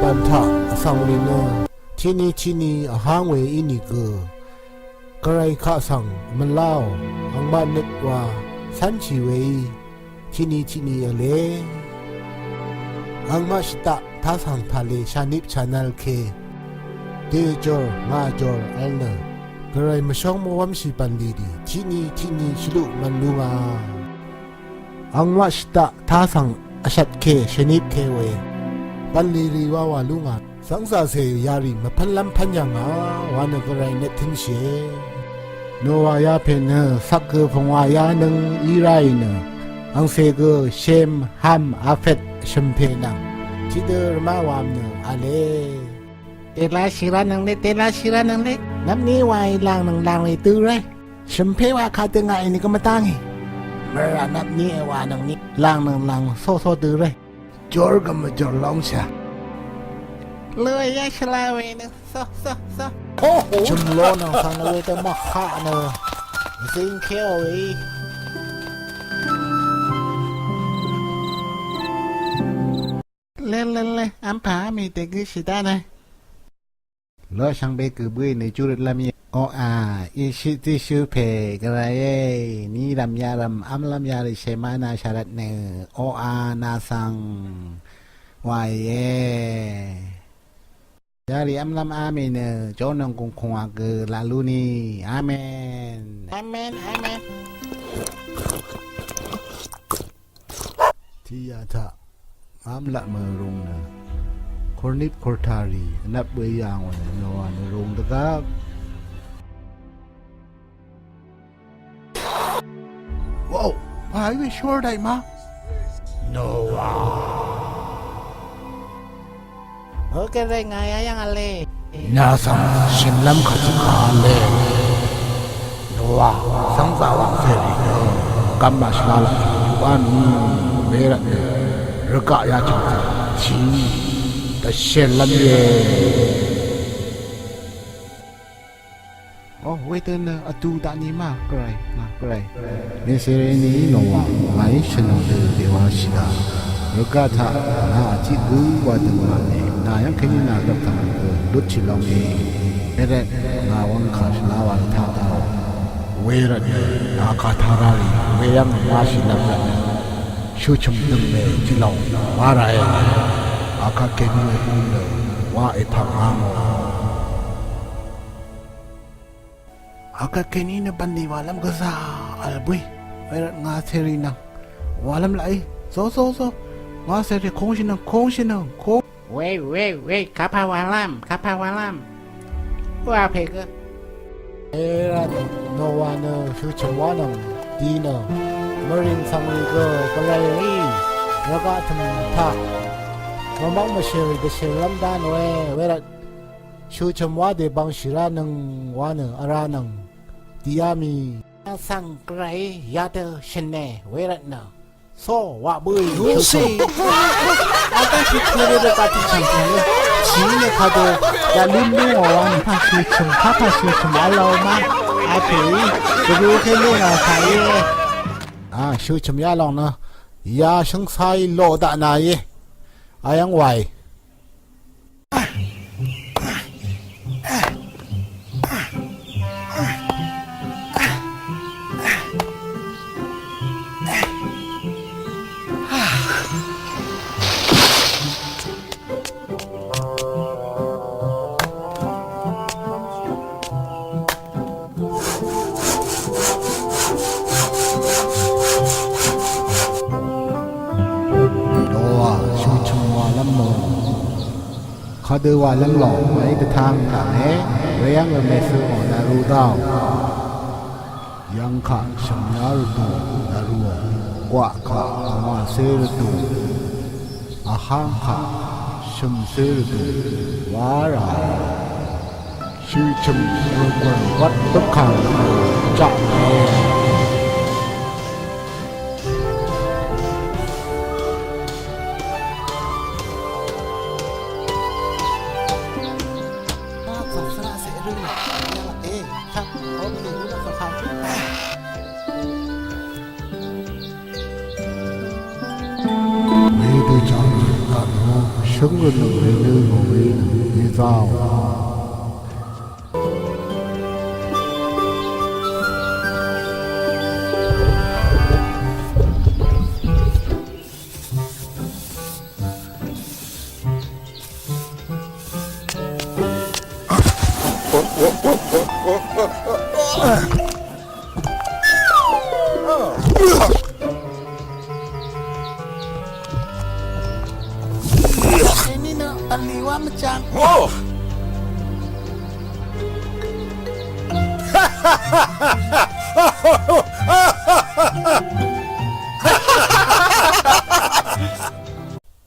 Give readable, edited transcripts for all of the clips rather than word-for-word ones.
บันทะสังลินที่นี่หางเวอินิกกระไรข้าสังมันเล่าอังบ้านนึกว่าสันชีเวที่นี่เลอังมาชิตะท่าสังทะเลชานิบชานัลเคเดจอร์มาจอร์เอลเนกระไรมาช่องมวมสิปันดีที่นี่ชลุมันลุงอังมาชิตะท่าสังอชัดเคชนิบเคเวปันลีรีวาลุงสังสาเสยยารีมาพันลำพันยังวานกระไรเนทินเชโนวายาเพนสักพงวายานึงอีไรเนอังเซกเชมฮัมอาเฟตชมเพนังที่เดอร์มาวามเนอาเลเตลาชิรานังเลนับนี้วายลางไอตื้อไรชมเพว่าคาตึงไงนี่ก็มาตั้งเมื่อนับนี้วานังนี้ลางโซตื้อไรจอร์ก็มาจอร์ลองชาเลยยาชลาเวนึโซโอ้โหชุมโลนังสังเวตมาข้าเนสิงเขียวเล่อัมพามีแต่กิสิตานะแล้วช่างเบกือบุยในจุดลำยาอิชิติชูเพกระไรนี่ลำยาอัมลำยาลิเชมานาชาลัดเนนาสังวายยาลีอัมลำอาเมนโจนงคงเกลาลูนีอาเมนที่ยาทะอัมละเมรุงนะคอร์นิปคอร์ทารีนับเบยางวันนวันรุงตะกับว้าวพายไปชัวร์ได้มั้ยโนวาโอเคได้ไงยังอะไรน่าสังชินลำขัดขาเลยโนวาสังสาวเสรีกัมมาชลาลบ้านเบรันรกายาจังชีแต่เชลลำเย่โอ้เวทน์อตูตานีมากไกรเนเซเรนีโนวาไลชนเดเดวาชิดารกาธานาจิกูวาดมาเนนายังแค่นี้นากับทางลุชิลองเอเอเรนาวังขาชลาวันท่าตาเวรันนาคาธาราลีเวยังมาชิลำรันชูชมตึงเมจิลองวาไรอาคาเกนีอุนวาเอพังอังอาคาเกนีนบันดีวาลัมกษาอัลบุยเวรันงาเซรีนังวาลัมไลโซงาเซรีคงชินังเว้ยคาพาวาลัมว่าเพกเอรันโนวานชูชวานังดีนมรินสังลีก็กลายแล้วก็ทำท่ามาเชริเดเชลัมดานเวรัชูชมว่าเดบังชิรานังวานอารานังดิยามีสังไกรยาเดชเนเวรันะโซวะบุยชูอาการที่เธอเรียกว่าที่ฉันเลยชีเนี่ยเขาเดจะลืมวันพาชูชมอะไรมาไอ้ผีจะรู้แค่เรื่องอะไรชูชมยาลองนะยาช่างใส่โลดานายอายังไหวเขาดูว่าลังหล่อไว้แต่ทางขาเฮ้เรียงเมซูอนารูดาวยังขาชมนารูดูนารูกว่าขามาเซรดูอาหางขาชมเซรดูวาราชื่อชมรูกวนวัดตุกขังจับช生日能为了我为你造。Ini na aliwa macam. Wow!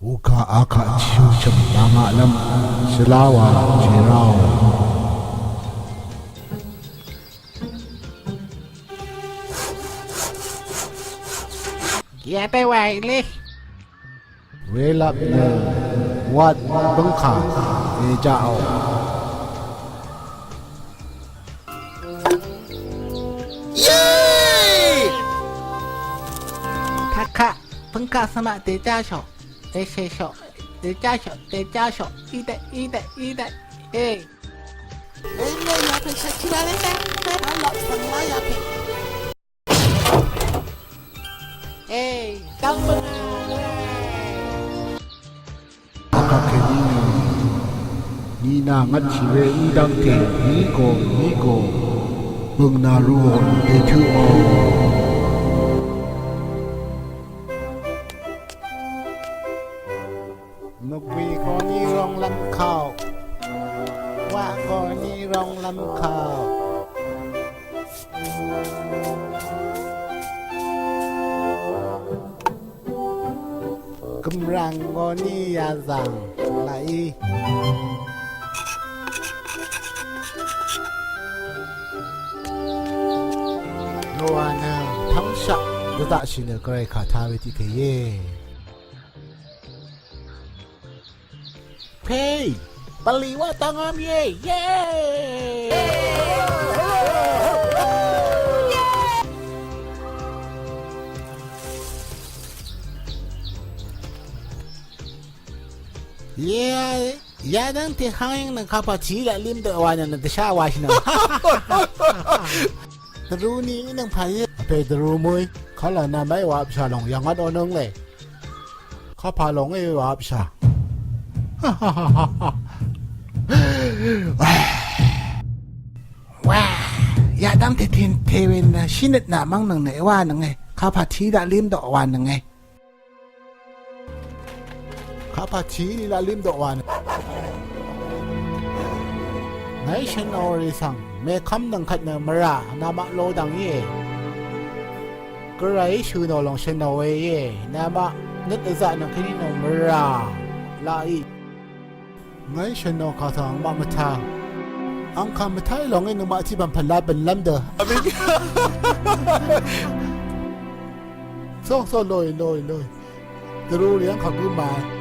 Uka aka ciu cem tanga lam selawa jirau. Dạ tay hoài đi. Relap na wat bengka e jao. Yay! Kakak, pengkak sama deja shop. Ese shop. Deja shop. Ida. Eh. Ini yang bisa kita lihat. Kalau semua yang Eh, tambah. Aka kenina Nina ngat chiwe udang te Niko Beng naruon te tu o. Nục vì có ni rong lâm khao Wa có ni rong lâm khao Cầm răng có ni ya rằng lại Noa na thắng sắc Đứa tạ xin ở cái khả thà về thị thế ye Hey, baliwa tangam ye, yeah! Yeah, ya dan te hanging ng kapatid at limdawanan na desya wasin na. Daruni ng paye. Ape darumoy, kala na may wap siya long yangat onong le. Kapalong ay wap siya. Wow, ya dan te tin tewin na sinit namang ng naiwa ng kapatid at limdawan ng Kapatid nila limdawan. Ngay siya na orisang may kam ng kat na mara na maklodang ye. Karay suno lang siya na ye na nataza ng kaninong mara. Lai. Ngay siya na katang mamatang. Ang kamatay lang ay numatibang palaban lamda. So loy. Daruri ang kagumay.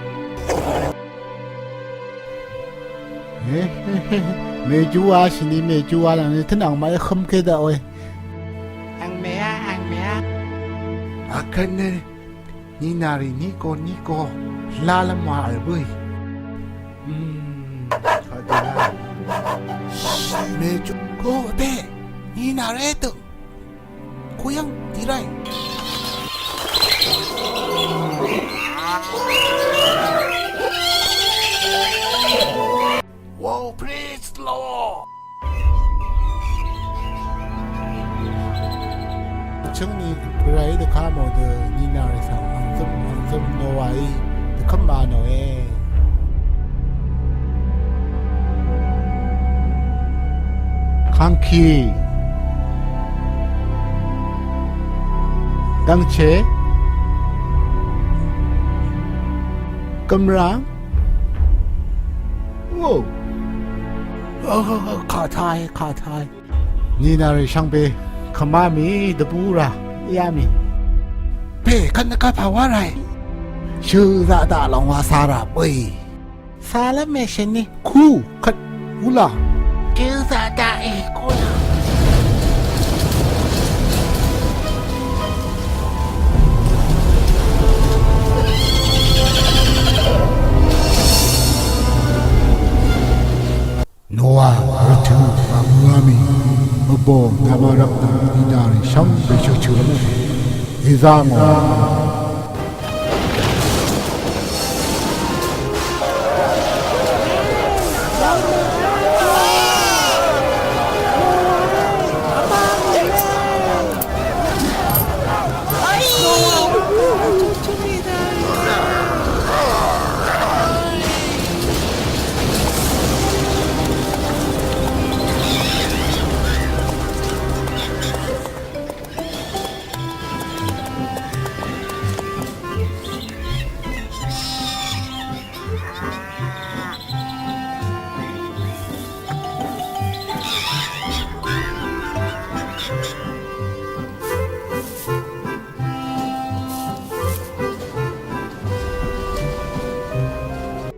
Medyo sini medyo lang tenang may khum ke da oi. Ang mea. Akan ni nari Niko lalam ma alboy. Kadala. Medyo ko be. Ni nari to. Kuyang tiray. Wow, praise the Lord. Chungni pray the kamo the ninari sang ang no wai the kamano Kanki Dangche Kamrang Whoa khả thai Nina sang be kamami the bura yami pe kan ka pawa rai shu za da long wa sara boy Sala me shini. ku khat ula Kêu za da e kula. Mami, Bobo, Namarakta, Inari, Sham, Bishuchurame, Izamo.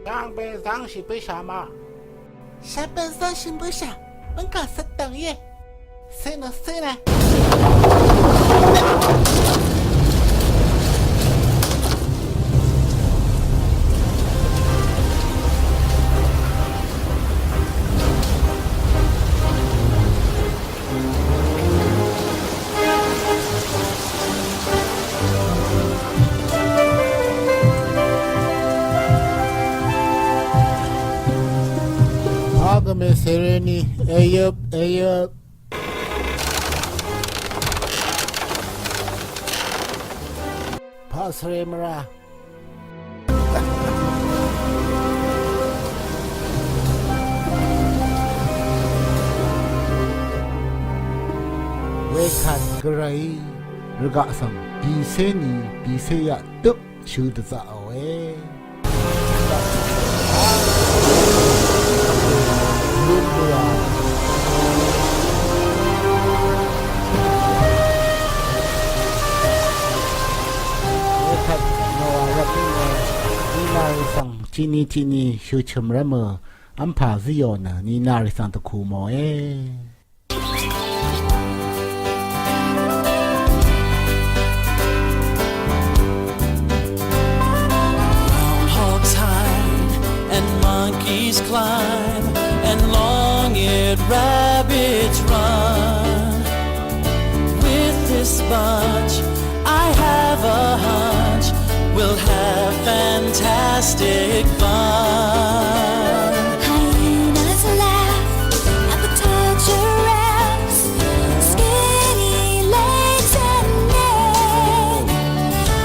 Sang bên sang si bê sa mà. 下半身行不下，vẫn cả rất等耶。谁呢？谁呢？Agame Sereni, Ayup, Ayup. Pasremra. Wekat Gray, Regasam, Piseni, Piseya, Dup, shoot the away. Chini chini shuchum rama ampa ziona ni nari santa kumo Groundhogs hide and monkeys climb and long-eared rabbits run. With this bunch, I have a hunch we'll have fantastic fun. Hyenas laugh at the tall giraffes, skinny legs and neck,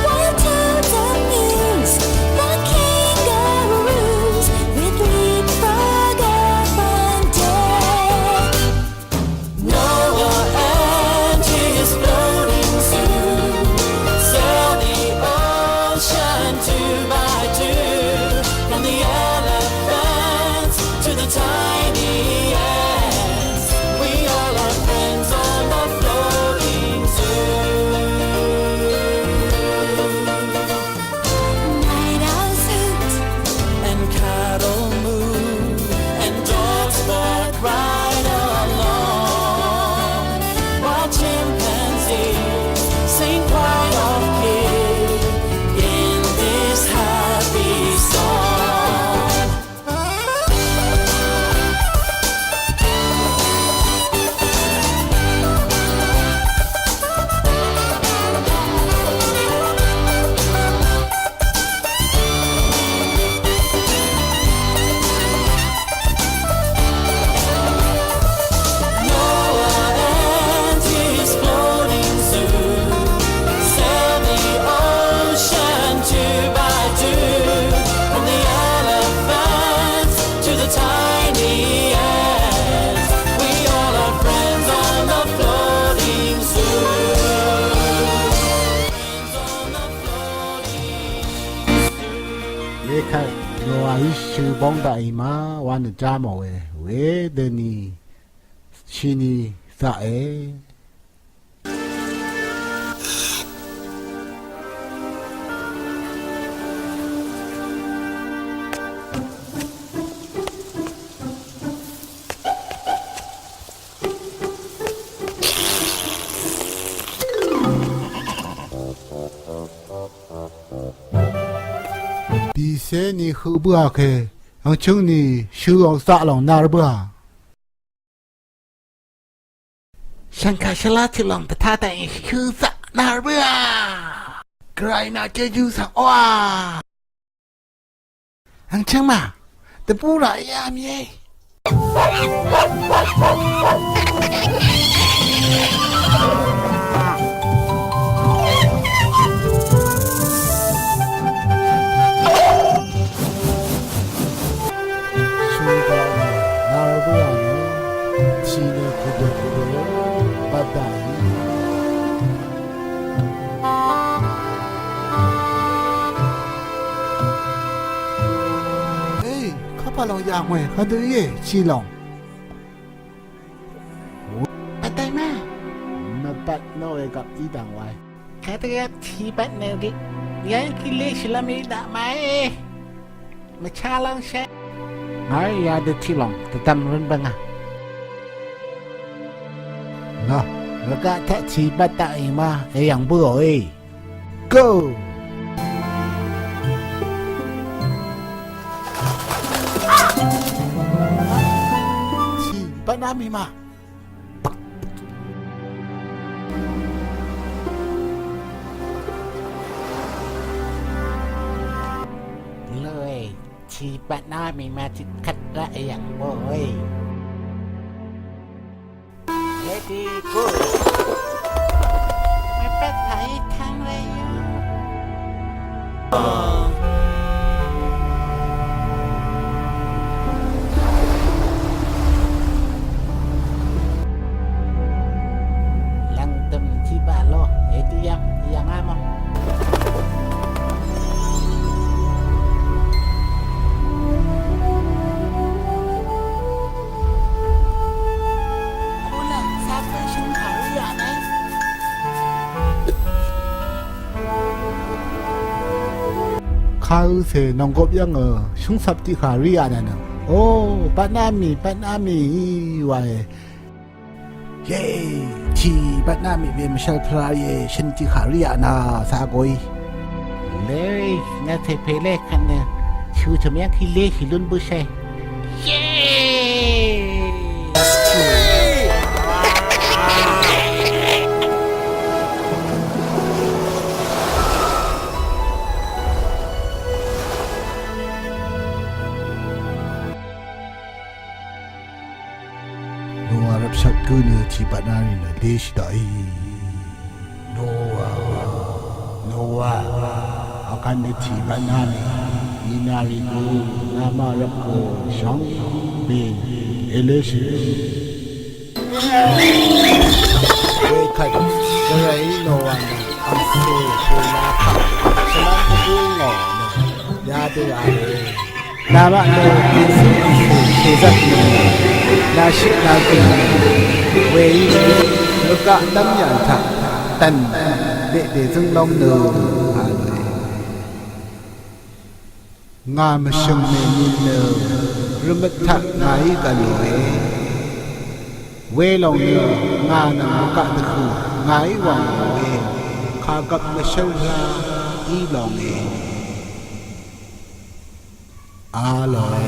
while toads amuse the kangaroos with leapfrog up on deck. Noah and his floating zoo sail the ocean two by two, from the elephants to the tiny ants. We all are friends on the floating zoo. Night owls hoot And cattle moo, and dogs bark right along, while chimpanzees sing quite off key in this happy song. Noah and his floating zoo sail the ocean two by two, from the elephants to the tiny ants. We all are friends on the floating zoo. Friends on the floating zoo. Wekat no aishu bonda ima wan jamo we deni chini sae. Piseni hubua ke ang chung ni shu ang sa long nar bua. ฉันขาชลาที่ลองแต่ท่าแต่งคือสักนาเบื่อ ไกรน่าจะอยู่สักว่าอังเชิงมาแต่ผู้ไรยามเย่ชูกานาเบื่อชีเนคุเดคุเดบัดดาข้าพเจ้าอยากเว้ยข้าดูยี่ชีลอง ปัดได้มา มาปัดน้อยกับอีดังไว้ แค่ตัวทีปัดเนริยังกิเลสละมีดาไหมมาชาลังเชไงยาเดที่ลองแต่ทำรุนบังอ่ะ เนาะ แล้วก็แท้ทีปัดได้มาอย่างเบื่อเอ้ย go ชีปัดน้ำมีมา เลยทีปัดหน้ามีมาจิตคัดละอย่างเบื่อเอ้ยเลดี้กูไม่เป็ดไทยทางเลยอยู่ลังเต็มที่บ้านโลเอติยังยังอ้ามองคุณล่ะทราบเป็นชุมเขาหรือยังไหม ข้าเสนองกบยังชุงสับที่ขาเรียนั่นน่ะโอ้ปัดน้ำมีไว้เย้ชีปัดน้ำมีเวมเชลพลาเยฉันที่ขาเรียนะสากอย เลยน่าเทเพเล่คันเนี่ยชูทำยังคิเล่ขิลุนบุเช่เย้นัวรับชักกูเนชีปัดน้ำนี่นะเลชได้นัวอาการในชีปัดน้ำนี่อีนาริโกนามารับโกช่างเบเอเลชิเวคัดกระไรโนวันอันเซ่โคลาคัสลันกูงอยาเตอาเรนามะโนอินสุเซซัตนาชินากิเวยีลูกะตั้มยันทะตันเดเดซึงลองเนออะไรงามชมเมนินเนอรุมทักไงกันเลยเวลองเนองานังลูกะตะคูไงวังเวข้ากับมาเชลลาอีลองเออาลอย